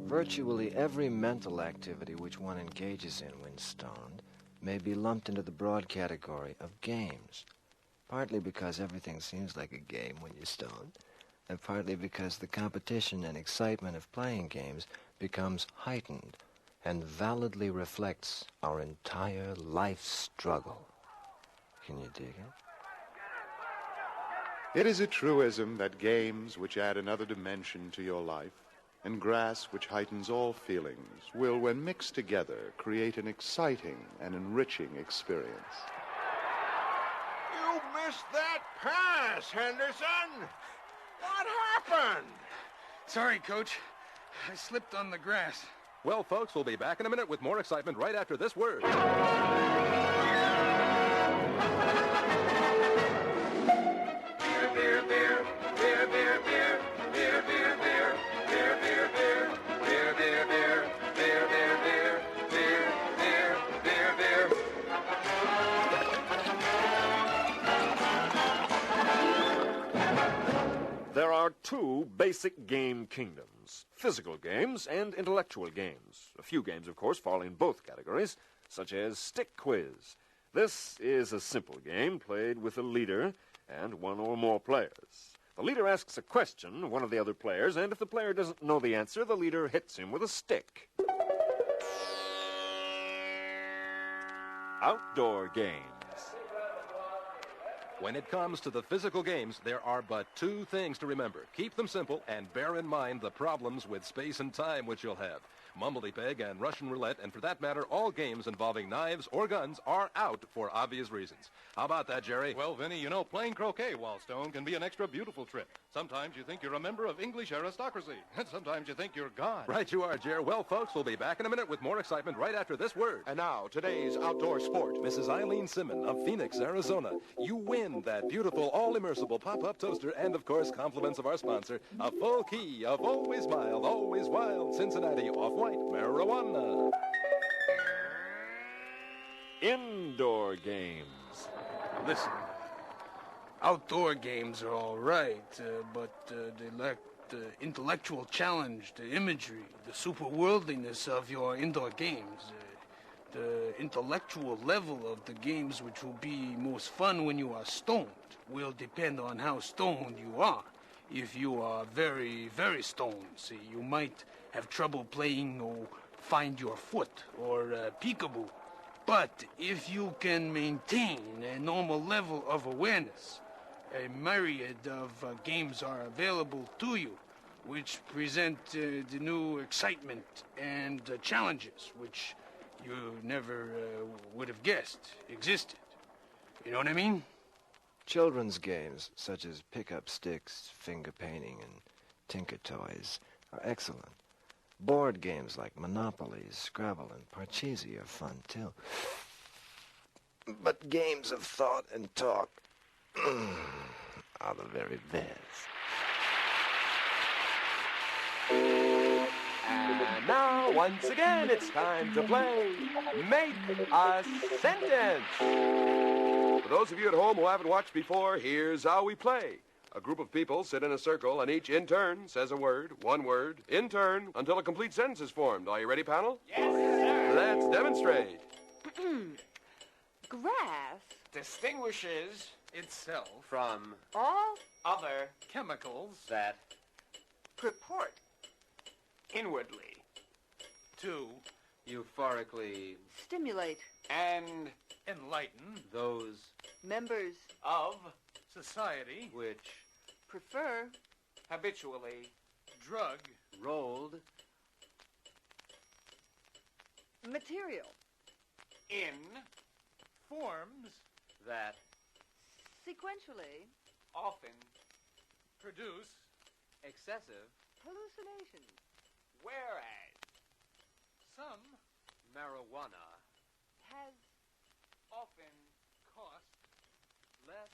Virtually every mental activity which one engages in when stoned may be lumped into the broad category of games, partly because everything seems like a game when you're stoned, and partly because the competition and excitement of playing games becomes heightened and validly reflects our entire life struggle. Can you dig it? It is a truism that games which add another dimension to your life and grass which heightens all feelings will, when mixed together, create an exciting and enriching experience. You missed that pass, Henderson! What happened? Sorry, Coach. I slipped on the grass. Well, folks, we'll be back in a minute with more excitement right after this word. There are two basic game kingdoms, physical games and intellectual games. A few games, of course, fall in both categories, such as Stick Quiz. This is a simple game played with a leader and one or more players. The leader asks a question, one of the other players, and if the player doesn't know the answer, the leader hits him with a stick. Outdoor games. When it comes to the physical games, there are but two things to remember. Keep them simple and bear in mind the problems with space and time which you'll have. Mumbledy-Peg and Russian roulette, and for that matter, all games involving knives or guns are out for obvious reasons. How about that, Jerry? Well, Vinny, you know, playing croquet while stoned can be an extra beautiful trip. Sometimes you think you're a member of English aristocracy, and sometimes you think you're God. Right you are, Jerry. Well, folks, we'll be back in a minute with more excitement right after this word. And now, today's outdoor sport. Mrs. Eileen Simmon of Phoenix, Arizona. You win that beautiful, all-immersible pop-up toaster and, of course, compliments of our sponsor, a full key of always mild, always wild Cincinnati Off-White marijuana. Indoor games. Listen, outdoor games are all right, but they lack the intellectual challenge, the imagery, the superworldliness of your indoor games. The intellectual level of the games which will be most fun when you are stoned will depend on how stoned you are. If you are very, very stoned, see, you might have trouble playing Find Your Foot or Peekaboo. But if you can maintain a normal level of awareness, a myriad of games are available to you, which present the new excitement and challenges which you never would have guessed existed. You know what I mean? Children's games, such as pick-up sticks, finger painting, and tinker toys, are excellent. Board games like Monopoly, Scrabble, and Parcheesi are fun, too. But games of thought and talk are the very best. And now, once again, it's time to play Make a Sentence. For those of you at home who haven't watched before, here's how we play. A group of people sit in a circle, and each in turn says a word, one word, in turn, until a complete sentence is formed. Are you ready, panel? Yes, sir. Let's demonstrate. Grass Distinguishes Itself From all other chemicals that purport inwardly to euphorically stimulate and enlighten those members of society which prefer habitually drug rolled material in forms that sequentially often produce excessive hallucinations. whereas some marijuana Has often cost less